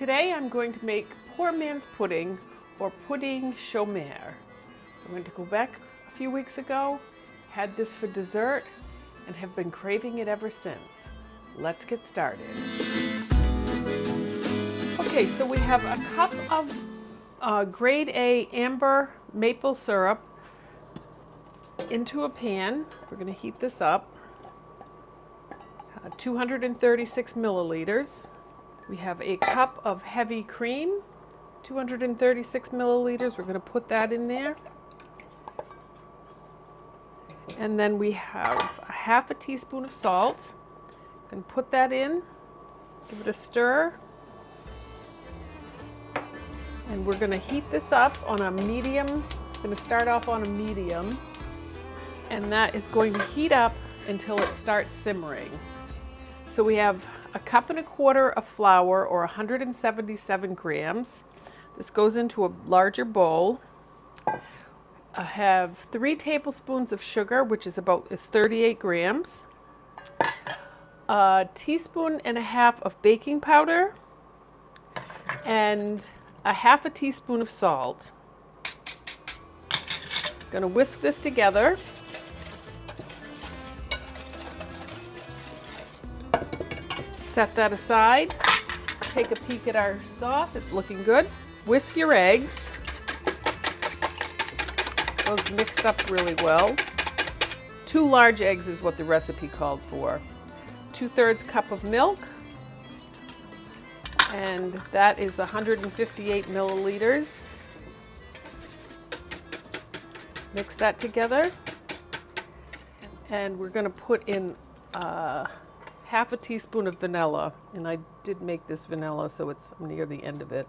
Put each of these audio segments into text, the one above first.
Today I'm going to make poor man's pudding, or Pouding Chomeur. I went to Quebec a few weeks ago, had this for dessert, and have been craving it ever since. Let's get started. Okay, so we have a cup of grade A amber maple syrup into a pan. We're going to heat this up. 236 milliliters. We have a cup of heavy cream, 236 milliliters. We're going to put that in there. And then we have a half a teaspoon of salt. And put that in, give it a stir. And we're going to heat this up on a medium. I'm going to start off on a medium. And that is going to heat up until it starts simmering. So we have a cup and a quarter of flour, or 177 grams. This goes into a larger bowl. I have 3 tablespoons of sugar, which is 38 grams. A teaspoon and a half of baking powder, and a half a teaspoon of salt. I'm going to whisk this together. Set that aside. Take a peek at our sauce. It's looking good. Whisk your eggs. Those mixed up really well. 2 large eggs is what the recipe called for. 2/3 cup of milk. And that is 158 milliliters. Mix that together. And we're going to put in half a teaspoon of vanilla, and I did make this vanilla, so it's near the end of it.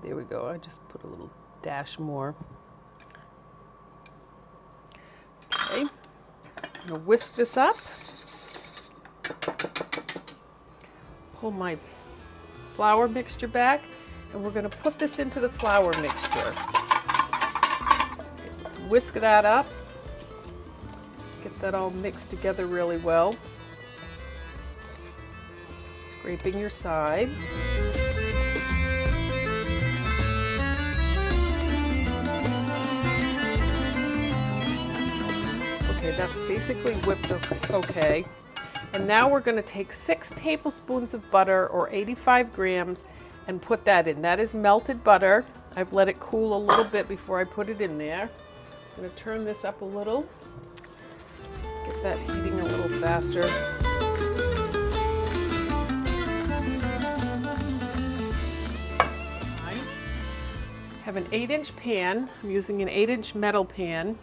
There we go. I just put a little dash more. Okay, I'm going to whisk this up. Pull my flour mixture back, and we're going to put this into the flour mixture. Okay, let's whisk that up. Get that all mixed together really well. Scraping your sides. Okay, that's basically whipped okay. And now we're going to take 6 tablespoons of butter, or 85 grams, and put that in. That is melted butter. I've let it cool a little bit before I put it in there. I'm going to turn this up a little. Get that heating a little faster. I have an 8-inch pan. I'm using an 8-inch metal pan.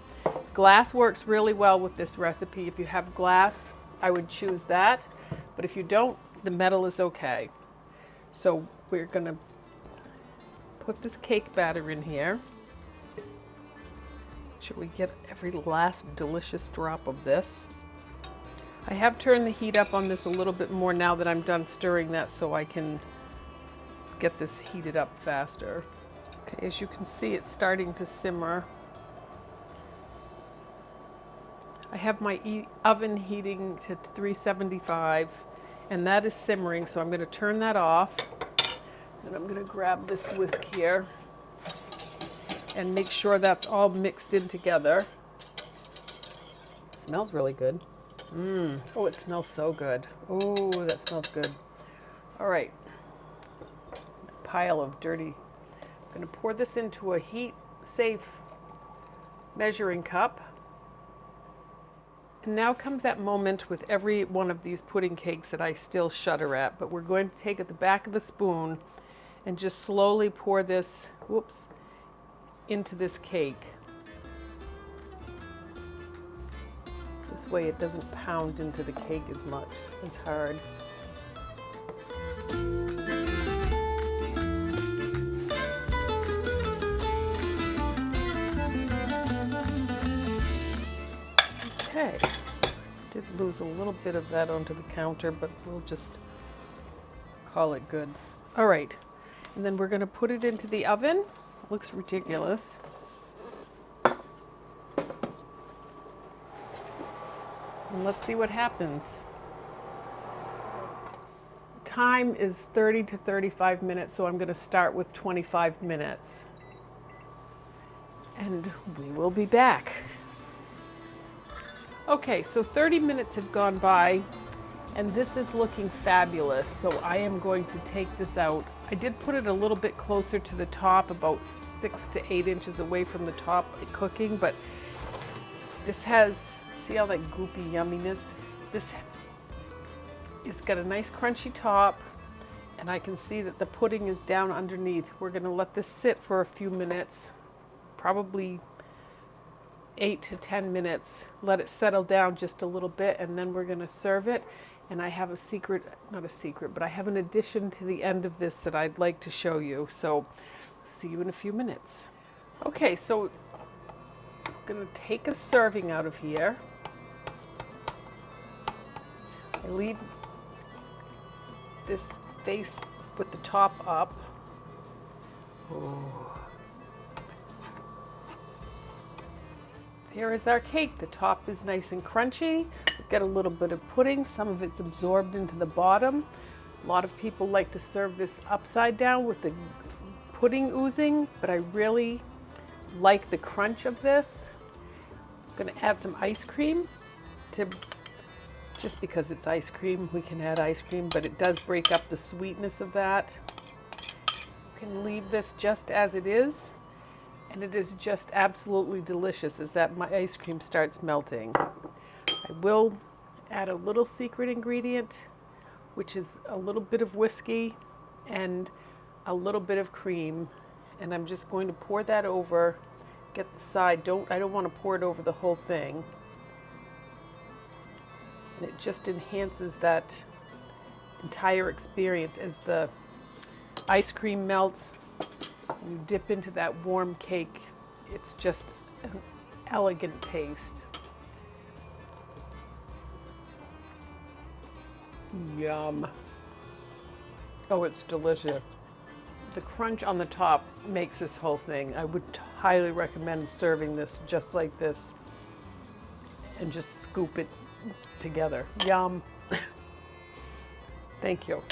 Glass works really well with this recipe. If you have glass, I would choose that. But if you don't, the metal is okay. So we're going to put this cake batter in here. Should we get every last delicious drop of this? I have turned the heat up on this a little bit more now that I'm done stirring that, so I can get this heated up faster. Okay, as you can see, it's starting to simmer. I have my oven heating to 375, and that is simmering, so I'm going to turn that off. And I'm going to grab this whisk here and make sure that's all mixed in together. It smells really good. Oh, it smells so good. Oh, that smells good. All right. A pile of dirty. I'm going to pour this into a heat-safe measuring cup. And now comes that moment with every one of these pudding cakes that I still shudder at, but we're going to take at the back of a spoon and just slowly pour this, into this cake. This way it doesn't pound into the cake as much. It's hard. Okay. Did lose a little bit of that onto the counter, but we'll just call it good. All right. And then we're going to put it into the oven. Looks ridiculous. And let's see what happens. time is 30 to 35 minutes, so I'm going to start with 25 minutes. And we will be back. Okay, so 30 minutes have gone by, and this is looking fabulous. So I am going to take this out. I did put it a little bit closer to the top, about 6 to 8 inches away from the top cooking, but this has, see all that goopy yumminess? This it's got a nice crunchy top, and I can see that the pudding is down underneath. We're going to let this sit for a few minutes, probably 8 to 10 minutes. Let it settle down just a little bit, and then we're going to serve it. And I have a secret, not a secret, but I have an addition to the end of this that I'd like to show you. So see you in a few minutes. Okay, so I'm going to take a serving out of here. I leave this face with the top up. Oh. Here is our cake. The top is nice and crunchy. We've got a little bit of pudding. Some of it's absorbed into the bottom. A lot of people like to serve this upside down with the pudding oozing, but I really like the crunch of this. I'm going to add some ice cream to, just because it's ice cream, we can add ice cream, but it does break up the sweetness of that. You can leave this just as it is. And it is just absolutely delicious as that my ice cream starts melting. I will add a little secret ingredient, which is a little bit of whiskey and a little bit of cream. And I'm just going to pour that over, get the side. I don't want to pour it over the whole thing. And it just enhances that entire experience as the ice cream melts. You dip into that warm cake. It's just an elegant taste. Yum. Oh, it's delicious. The crunch on the top makes this whole thing. I would highly recommend serving this just like this and just scoop it together. Yum. Thank you.